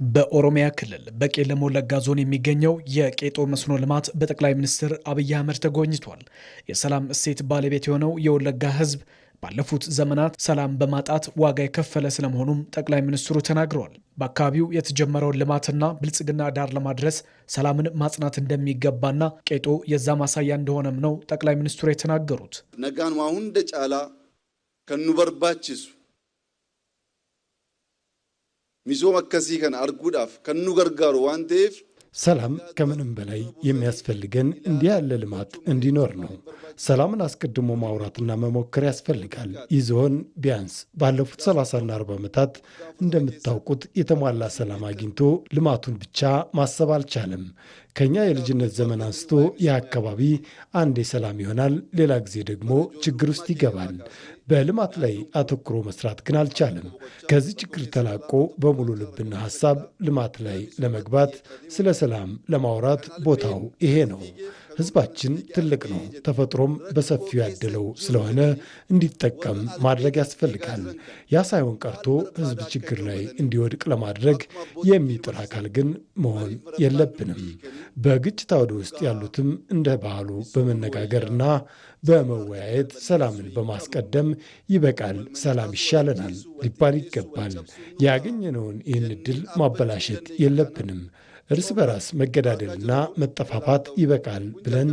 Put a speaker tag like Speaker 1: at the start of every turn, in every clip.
Speaker 1: በኦሮሚያ ክልል በቄለም ወለጋ ዞን የሚገኘው የቄጦ መስኖ ልማት በጠቅላይ ሚኒስትር አብይ አህመድ ተጎብኝቷል። የሰላም እሴት ባለቤት የሆነው የወለጋ ሕዝብ ባለፉት ዘመናት ሰላም በማጣት ዋጋ የከፈለ ስለመሆኑም ጠቅላይ ሚኒስትሩ ተናግረዋል። በአካባቢው የተጀመረውን ልማትና ብልጽግና ዳር ለማድረስ ሰላምን ማጽናት እንደሚገባና ቄጦ የዛ ማሳያ እንደሆነም ነው ጠቅላይ ሚኒስትሩ የተናገሩት።
Speaker 2: ነጋን ዋሁን ደጫላ ከኑ በርባችሱ ሚዞ መከሲ ከን አርጉዳፍ ከኑ ገርጋሩ ዋንቴፍ
Speaker 3: ሰላም ከምንም በላይ የሚያስፈልገን እንዲህ ያለ ልማት እንዲኖር ነው። ሰላምን አስቀድሞ ማውራትና መሞከር ያስፈልጋል። ይህ ዞን ቢያንስ ባለፉት 30ና 40 ዓመታት እንደምታውቁት የተሟላ ሰላም አግኝቶ ልማቱን ብቻ ማሰብ አልቻለም። ከኛ የልጅነት ዘመን አንስቶ ይህ አካባቢ አንዴ ሰላም ይሆናል፣ ሌላ ጊዜ ደግሞ ችግር ውስጥ ይገባል። በልማት ላይ አተኩሮ መስራት ግን አልቻለም። ከዚህ ችግር ተላቆ በሙሉ ልብና ሐሳብ ልማት ላይ ለመግባት ስለ ሰላም ለማውራት ቦታው ይሄ ነው። ሕዝባችን ትልቅ ነው። ተፈጥሮም በሰፊው ያደለው ስለሆነ እንዲጠቀም ማድረግ ያስፈልጋል። ያ ሳይሆን ቀርቶ ሕዝብ ችግር ላይ እንዲወድቅ ለማድረግ የሚጥር አካል ግን መሆን የለብንም። በግጭት አውድ ውስጥ ያሉትም እንደ ባህሉ በመነጋገርና በመወያየት ሰላምን በማስቀደም ይበቃል፣ ሰላም ይሻለናል ሊባል ይገባል። ያገኘነውን ይህን ዕድል ማበላሸት የለብንም። እርስ በራስ መገዳደልና መጠፋፋት ይበቃል ብለን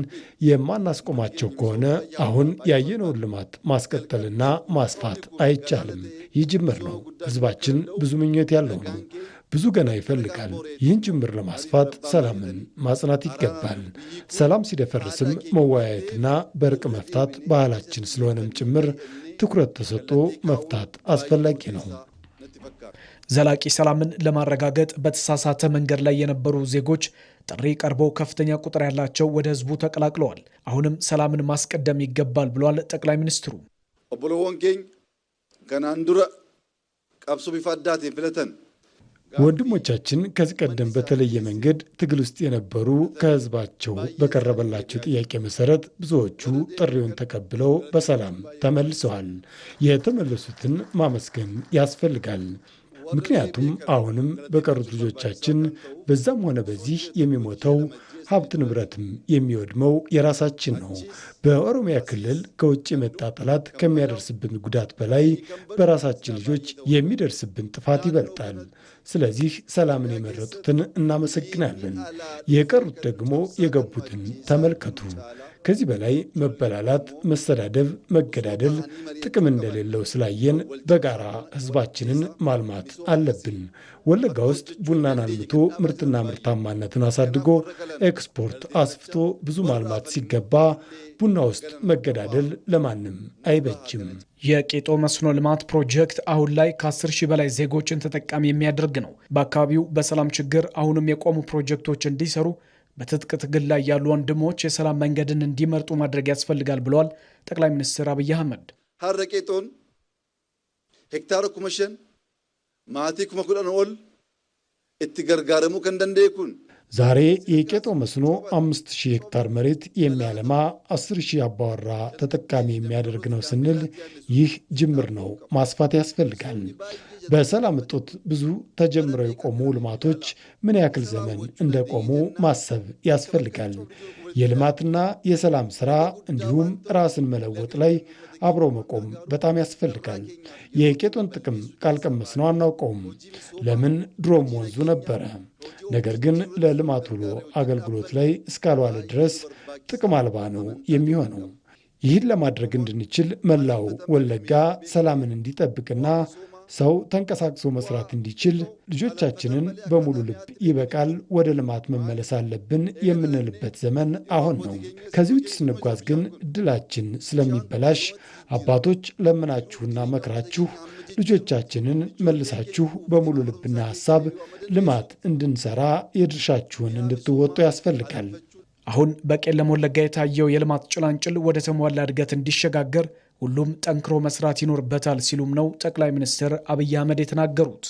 Speaker 3: የማናስቆማቸው ከሆነ አሁን ያየነውን ልማት ማስቀጠልና ማስፋት አይቻልም። ይህ ጅምር ነው። ሕዝባችን ብዙ ምኞት ያለው ነው። ብዙ ገና ይፈልጋል። ይህን ጅምር ለማስፋት ሰላምን ማጽናት ይገባል። ሰላም ሲደፈርስም መወያየትና በእርቅ መፍታት ባህላችን ስለሆነም ጭምር ትኩረት ተሰጥቶ መፍታት አስፈላጊ ነው።
Speaker 1: ዘላቂ ሰላምን ለማረጋገጥ በተሳሳተ መንገድ ላይ የነበሩ ዜጎች ጥሪ ቀርቦ ከፍተኛ ቁጥር ያላቸው ወደ ህዝቡ ተቀላቅለዋል። አሁንም ሰላምን ማስቀደም ይገባል ብሏል ጠቅላይ ሚኒስትሩ።
Speaker 2: ኦቦሎወንኬኝ ከናንዱረ ቀብሶ ቢፋዳት ፍለተን
Speaker 3: ወንድሞቻችን ከዚህ ቀደም በተለየ መንገድ ትግል ውስጥ የነበሩ ከህዝባቸው በቀረበላቸው ጥያቄ መሰረት ብዙዎቹ ጥሪውን ተቀብለው በሰላም ተመልሰዋል። የተመለሱትን ማመስገን ያስፈልጋል። ምክንያቱም አሁንም በቀሩት ልጆቻችን በዛም ሆነ በዚህ የሚሞተው ሀብት ንብረትም የሚወድመው የራሳችን ነው። በኦሮሚያ ክልል ከውጭ የመጣ ጠላት ከሚያደርስብን ጉዳት በላይ በራሳችን ልጆች የሚደርስብን ጥፋት ይበልጣል። ስለዚህ ሰላምን የመረጡትን እናመሰግናለን። የቀሩት ደግሞ የገቡትን ተመልከቱ። ከዚህ በላይ መበላላት፣ መሰዳደብ፣ መገዳደል ጥቅም እንደሌለው ስላየን በጋራ ህዝባችንን ማልማት አለብን። ወለጋ ውስጥ ቡናን አልምቶ ምርትና ምርታማነትን አሳድጎ ኤክስፖርት አስፍቶ ብዙ ማልማት ሲገባ ቡና ውስጥ መገዳደል ለማንም አይበጅም።
Speaker 1: የቄጦ መስኖ ልማት ፕሮጀክት አሁን ላይ ከ10 ሺህ በላይ ዜጎችን ተጠቃሚ የሚያደርግ ነው። በአካባቢው በሰላም ችግር አሁንም የቆሙ ፕሮጀክቶች እንዲሰሩ በትጥቅ ትግል ላይ ያሉ ወንድሞች የሰላም መንገድን እንዲመርጡ ማድረግ ያስፈልጋል ብለዋል ጠቅላይ ሚኒስትር አብይ አህመድ።
Speaker 2: ሀረ ቄጦን ሄክታር ኩመሸን ማቲ ኩመኩዳን ኦል እትገርጋረሙ ከንደንዴኩን
Speaker 3: ዛሬ የቄጦ መስኖ 5000 ሄክታር መሬት የሚያለማ 10,000 አባወራ ተጠቃሚ የሚያደርግ ነው ስንል ይህ ጅምር ነው፣ ማስፋት ያስፈልጋል። በሰላም እጦት ብዙ ተጀምረው የቆሙ ልማቶች ምን ያክል ዘመን እንደቆሙ ማሰብ ያስፈልጋል። የልማትና የሰላም ስራ እንዲሁም ራስን መለወጥ ላይ አብሮ መቆም በጣም ያስፈልጋል። የቄጦን ጥቅም ካልቀመስነው አናውቀውም። ለምን ድሮም ወንዙ ነበረ። ነገር ግን ለልማት ውሎ አገልግሎት ላይ እስካልዋለ ድረስ ጥቅም አልባ ነው የሚሆነው። ይህን ለማድረግ እንድንችል መላው ወለጋ ሰላምን እንዲጠብቅና ሰው ተንቀሳቅሶ መስራት እንዲችል ልጆቻችንን በሙሉ ልብ ይበቃል፣ ወደ ልማት መመለስ አለብን የምንልበት ዘመን አሁን ነው። ከዚህ ውጭ ስንጓዝ ግን እድላችን ስለሚበላሽ አባቶች ለምናችሁና መክራችሁ ልጆቻችንን መልሳችሁ በሙሉ ልብና ሐሳብ ልማት እንድንሰራ የድርሻችሁን እንድትወጡ ያስፈልጋል።
Speaker 1: አሁን በቄለም ወለጋ የታየው የልማት ጭላንጭል ወደ ተሟላ እድገት እንዲሸጋገር ሁሉም ጠንክሮ መስራት ይኖርበታል ሲሉም ነው ጠቅላይ ሚኒስትር አብይ አህመድ የተናገሩት።